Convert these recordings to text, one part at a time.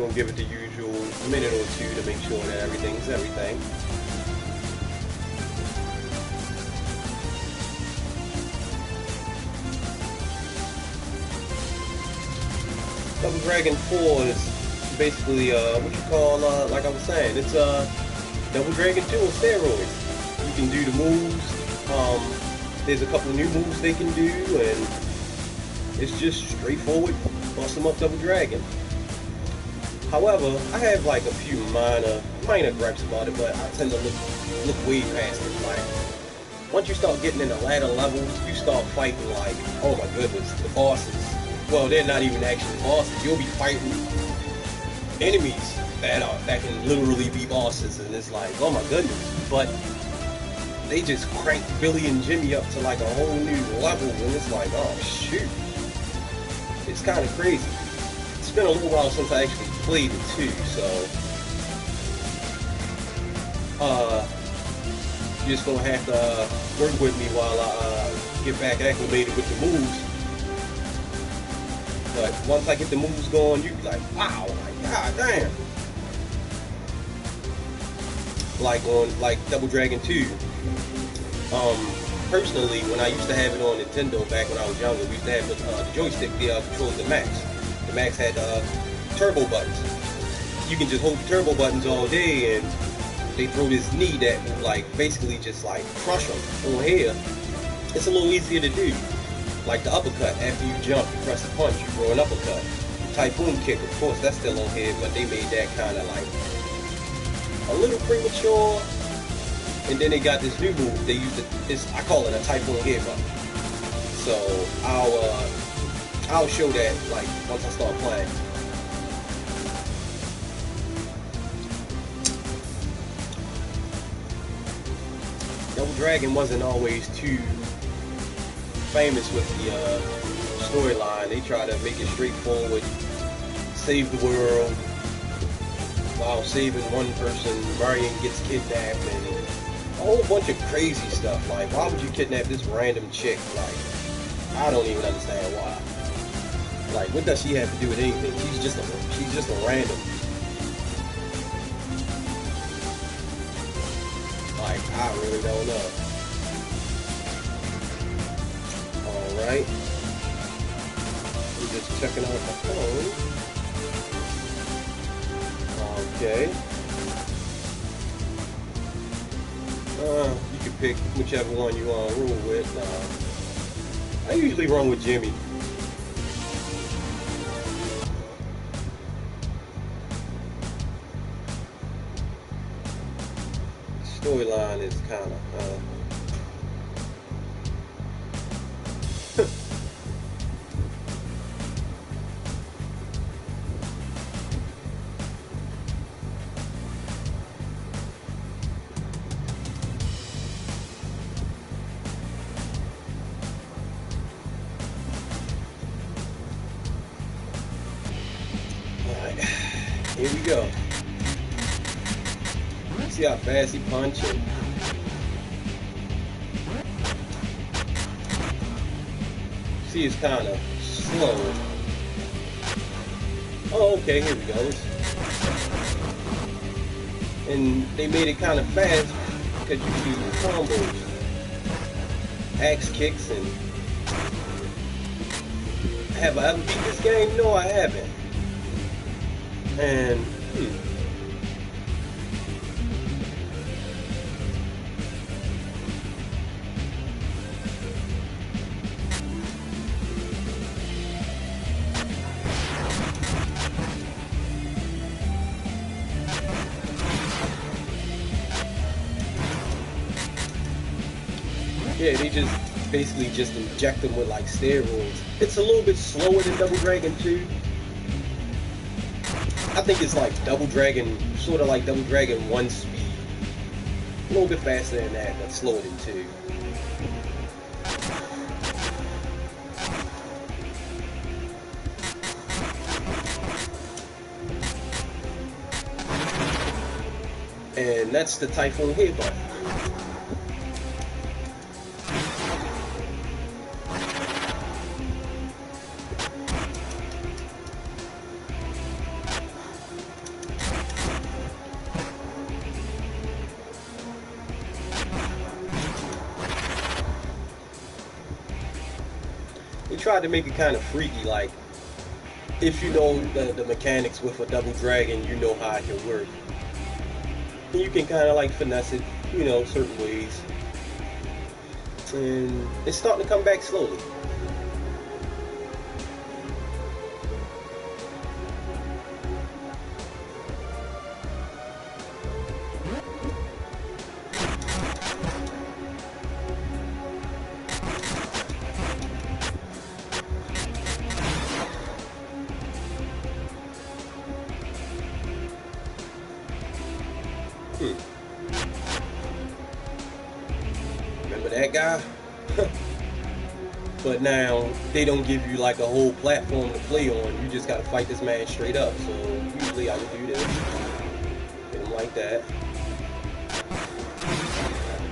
gonna give it the usual minute or two to make sure that everything's everything. Double Dragon 4 is basically what you call like I was saying, it's Double Dragon 2 on steroids. You can do the moves. There's a couple new moves they can do, and it's just straightforward bust them up Double Dragon. However, I have like a few minor gripes about it, but I tend to look way past it. Like, once you start getting in the latter levels, you start fighting like, oh my goodness, the bosses. Well, they're not even actually bosses. You'll be fighting enemies that can literally be bosses, and it's like, oh my goodness. But they just cranked Billy and Jimmy up to like a whole new level, and it's like, oh shoot. It's kind of crazy. It's been a little while since I actually played it too, so you're just gonna have to work with me while I get back acclimated with the moves. But once I get the moves going, you be like, wow, like god damn. Like on Double Dragon 2. Personally, when I used to have it on Nintendo back when I was younger, we used to have the joystick, controls the Max. The Max had turbo buttons. You can just hold the turbo buttons all day, and they throw this knee that will like basically just like crush them on here. It's a little easier to do. Like the uppercut, after you jump, you press the punch, you throw an uppercut. The Typhoon kick, of course, that's still on here, but they made that kind of like a little premature. And then they got this new move. They used it. I call it a Typhoon headbutt. So I'll show that like once I start playing. Double Dragon wasn't always too famous with the storyline. They try to make it straightforward, save the world while saving one person. Marion gets kidnapped and a whole bunch of crazy stuff. Like, why would you kidnap this random chick? Like, I don't even understand why. Like, what does she have to do with anything? She's just a random. Like, I really don't know. Alright. I'm just checking out my phone. Okay. You can pick whichever one you want to roll with. I usually run with Jimmy. Storyline is kind of here we go. See how fast he punches. See, it's kind of slow. Oh, okay, here we go. And they made it kind of fast because you can do combos, axe kicks, and have I ever beat this game? No, I haven't. And yeah, they just basically just inject them with like steroids. It's a little bit slower than Double Dragon 2. I think it's like Double Dragon, sort of like Double Dragon 1 speed. A little bit faster than that, but slower than 2. And that's the Typhoon headbutt. they tried to make it kind of freaky. Like, if you know the mechanics with a double dragon, you know how it can work. And you can kind of like finesse it, you know, certain ways. And it's starting to come back slowly. Remember that guy? But now they don't give you like a whole platform to play on. You just gotta fight this man straight up. So usually I would do this. Hit him like that.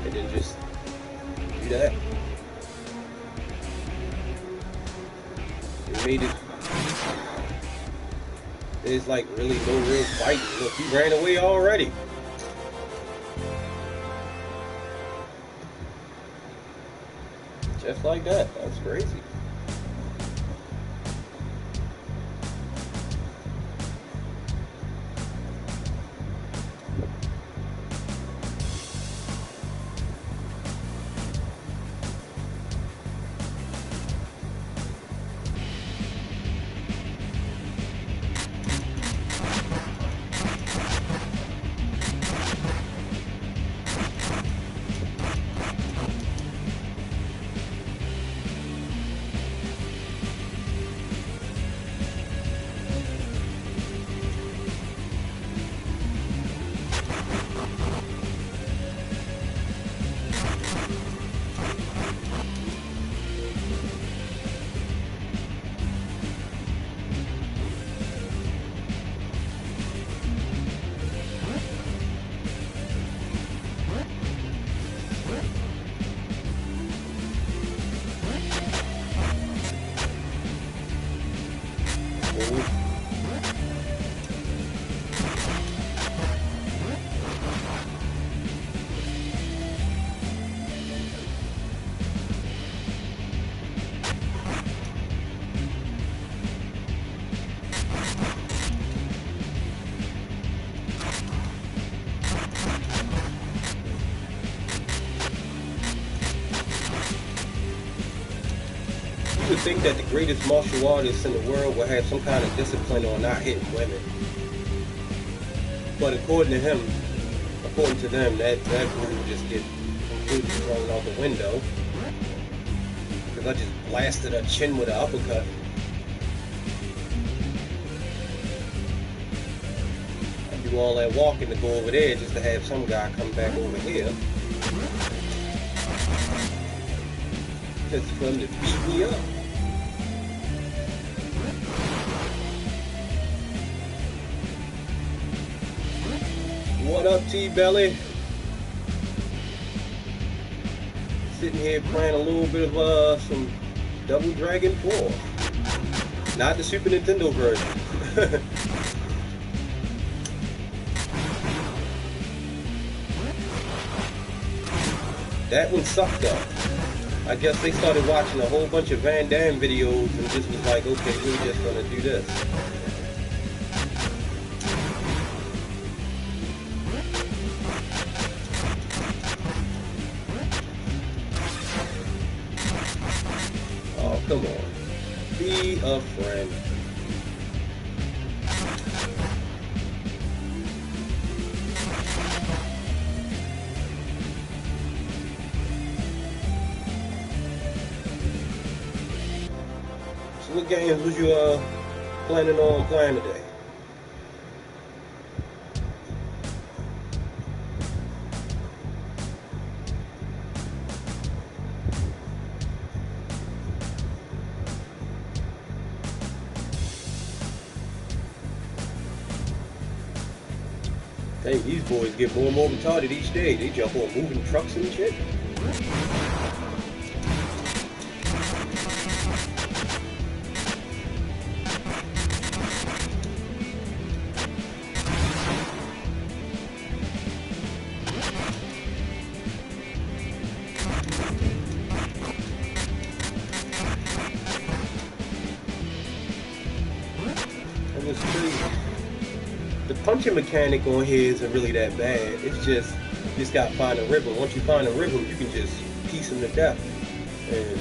And then just do that. It made it. There's like really no real fighting. Look, he ran away already. Just like that. That's crazy. You would think that the greatest martial artists in the world would have some kind of discipline on not hitting women. But according to him, according to them, that rule just get completely thrown out the window. Because I just blasted her chin with an uppercut. I do all that walking to go over there just to have some guy come back over here. Just for him to beat me up. What up, T-Belly? Sitting here playing a little bit of some Double Dragon 4. Not the Super Nintendo version. That one sucked though. I guess they started watching a whole bunch of Van Damme videos and just was like, okay, we're just gonna do this. Oh, come on. Be a friend. What games was you planning on playing today? Hey, these boys get more and more retarded each day. They jump on moving trucks and shit. punching mechanic on here isn't really that bad. It's just you just gotta find a rhythm. Once you find a rhythm, you can just piece them to death. And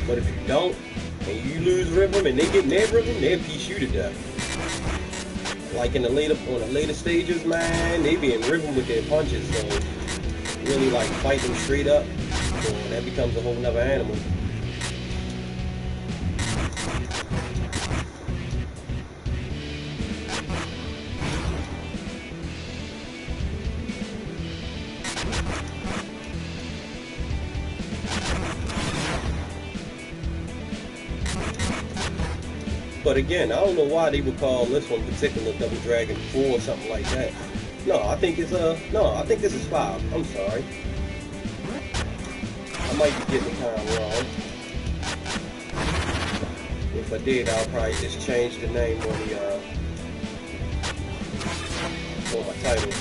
but if you don't, and you lose rhythm, and they get in their rhythm, they'll piece you to death. Like on the later stages, man, they be in rhythm with their punches. So really like fight them straight up, so that becomes a whole nother animal. But again, I don't know why they would call this one particular Double Dragon 4 or something like that. No, I think it's I think this is 5. I'm sorry. I might be getting it kind of wrong. If I did, I'll probably just change the name on my title.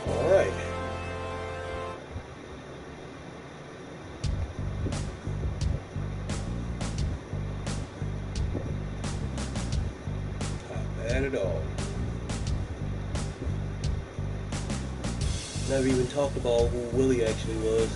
Alright. Not bad at all. Never even talked about who Willie actually was.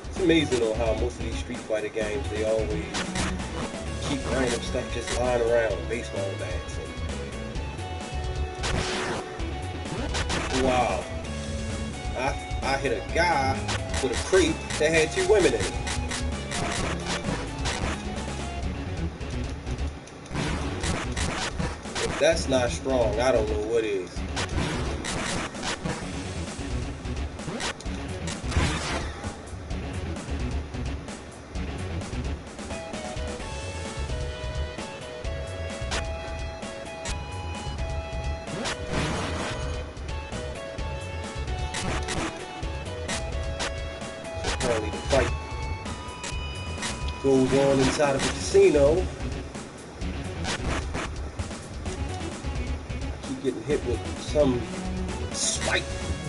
It's amazing on how most of these Street Fighter games, they always keep random stuff just lying around, baseball bats. And wow. I hit a guy with a crate that had 2 women in it. If that's not strong, I don't know what is. Apparently the fight goes on inside of a casino. I keep getting hit with some spike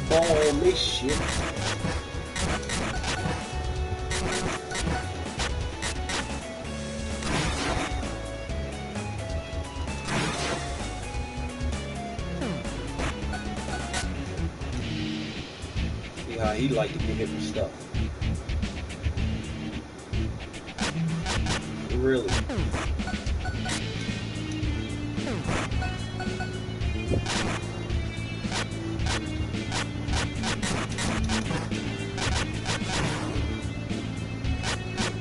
ball mischief. See how he like to get hit with stuff. Really.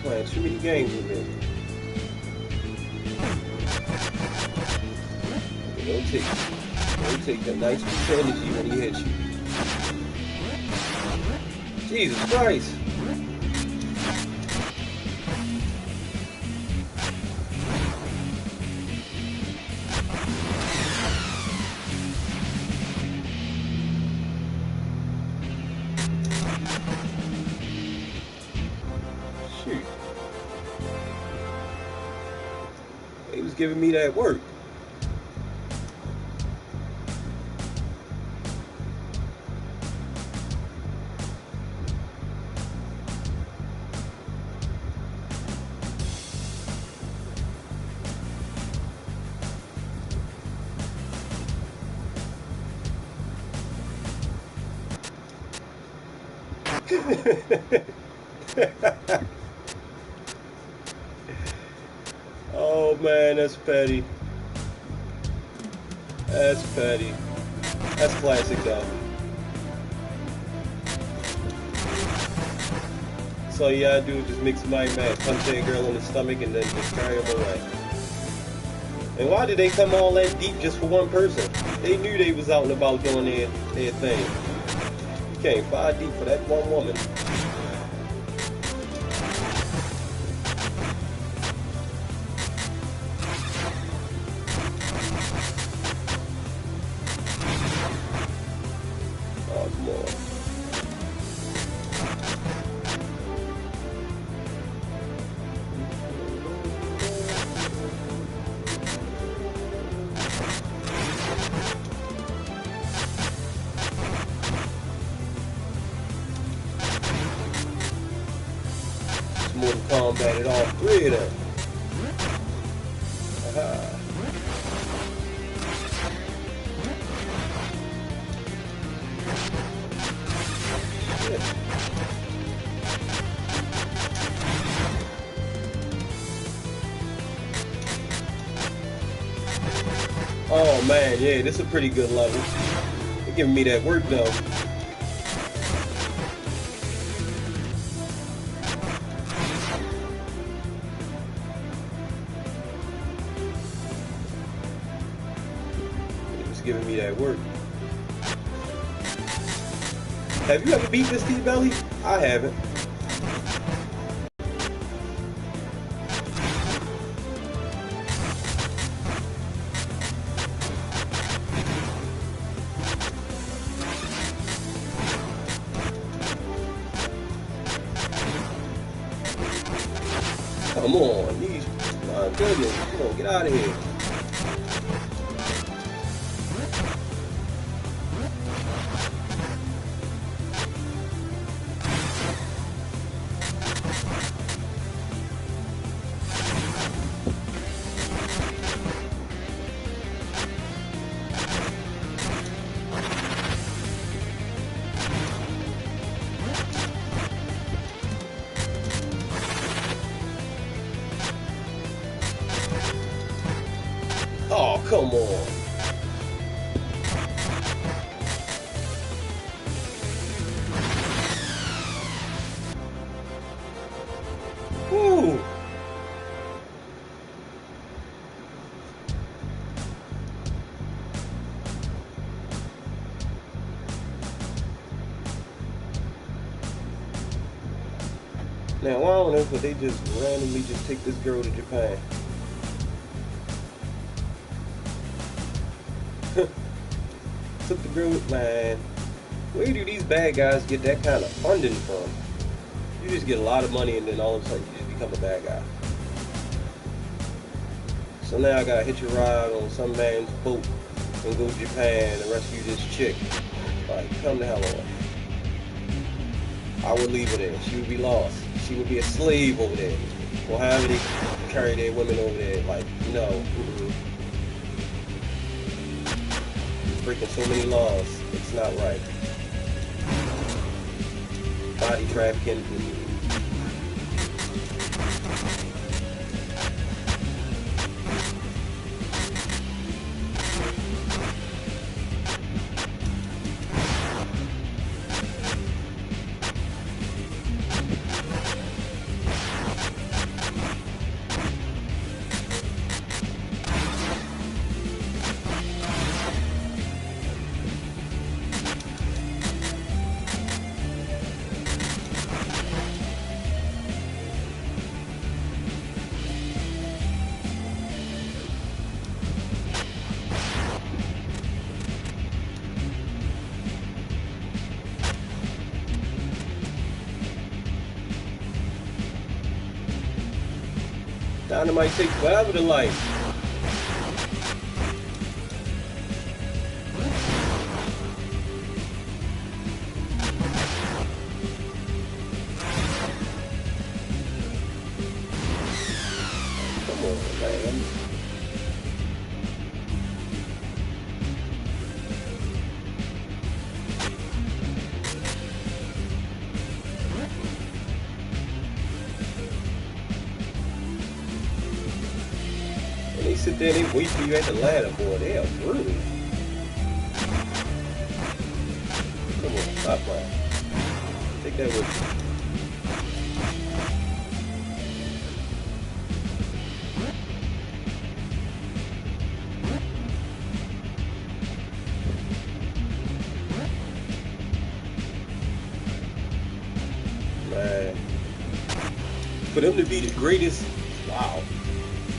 Playing too many games with him. Don't take the nice percentage when he hits you. Jesus Christ. Shoot. He was giving me that work. Oh man, that's petty. That's petty. That's classic though. So all you gotta do is just mix my match, punch that girl in the stomach, and then just carry them away. And why did they come all that deep just for one person? They knew they was out and about doing their thing. You came 5 deep for that one woman. Oh, come on. Mortal Kombat at all 3 of them. Aha. Oh man, yeah, this is a pretty good level. They're giving me that work though. Giving me that work. Have you ever beat this T-Belly? I haven't. Come on, these, my goodness, come on, get out of here. Oh, come on. Woo. Now, I don't know, but they just randomly just take this girl to Japan. Took the girl with, man. Where do these bad guys get that kind of funding from? You just get a lot of money and then all of a sudden you just become a bad guy. So now I gotta hitch a ride on some man's boat and go to Japan and rescue this chick. Like, come the hell on. I would leave her there. She would be lost. She would be a slave over there. Or however they carry their women over there. Like, no. Breaking so many laws. It's not right. Body trafficking. Dynamite takes forever to light. Come on, man. They sit there, they wait for you at the ladder, boy. They are brutal. Stop, bro. Take that with you. Man. For them to be the greatest, wow.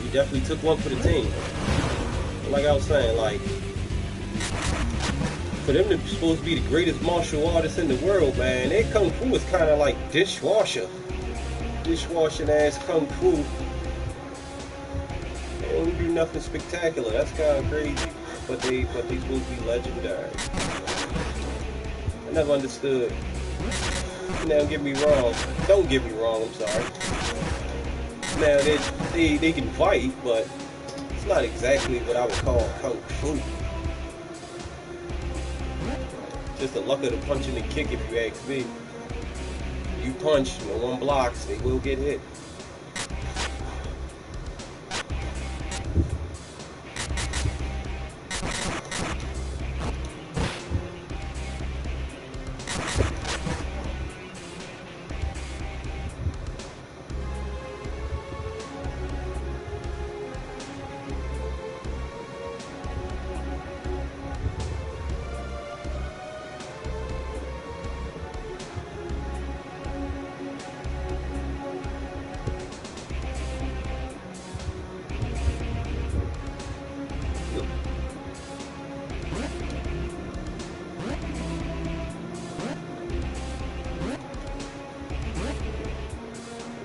You definitely took one for the team. Like I was saying, like, for them to be supposed to be the greatest martial artists in the world, man, their kung fu is kind of like dishwashing ass kung fu. They don't do nothing spectacular. That's kind of crazy. But they supposed to be legendary. I never understood. Now don't get me wrong. I'm sorry. Now they can fight, but it's not exactly what I would call kung fu. Just the luck of the punch and the kick, if you ask me. You punch, no one blocks, they will get hit.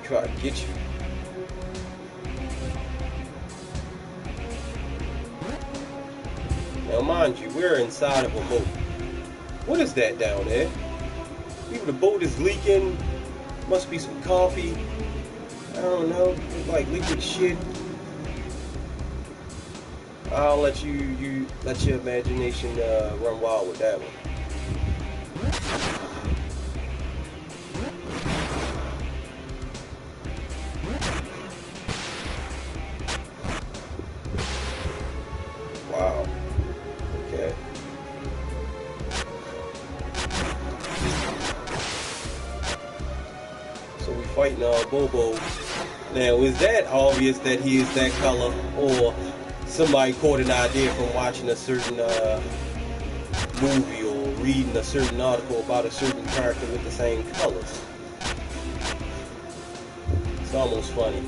Try to get you. Now mind you, we're inside of a boat. What is that down there? Either the boat is leaking, must be some coffee, I don't know, like liquid shit. I'll let you let your imagination run wild with that one. Wow. Okay. So we fighting Bobo. Now, is that obvious that he is that color, or somebody caught an idea from watching a certain movie or reading a certain article about a certain character with the same colors? It's almost funny.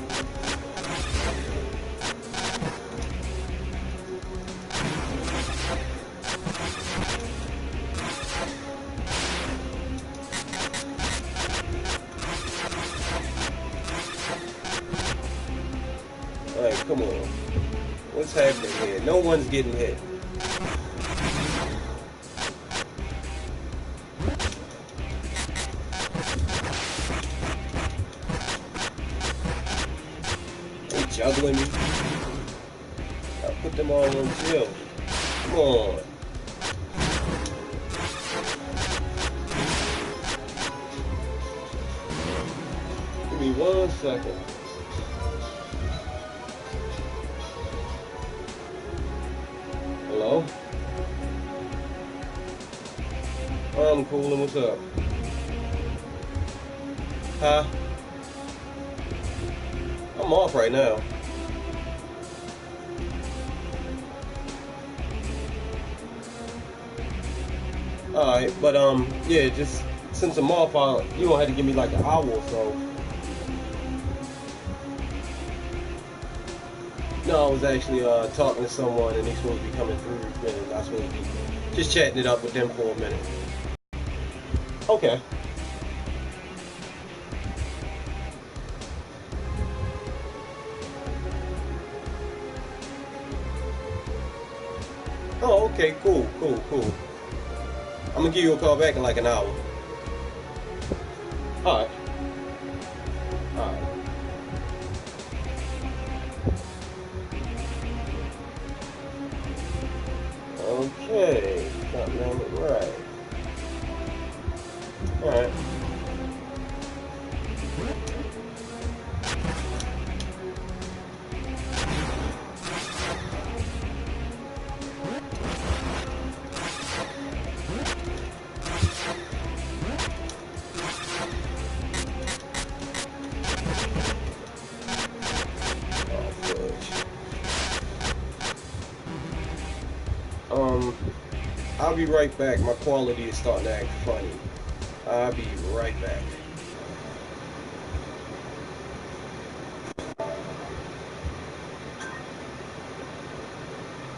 Alright, come on. What's happening here? No one's getting hit. They juggling me. I put them all on chill. Come on. Give me 1 second. Hello? I'm cool, and what's up? Huh? I'm off right now. Alright, but yeah, just since I'm off, you don't have to give me like an hour or so. No, I was actually talking to someone, and they're supposed to be coming through, and I was supposed to be just chatting it up with them for a minute. Okay. Oh, okay, cool. I'm gonna give you a call back in like an hour. Alright. Okay, got it right. Alright. I'll be right back. My quality is starting to act funny. I'll be right back.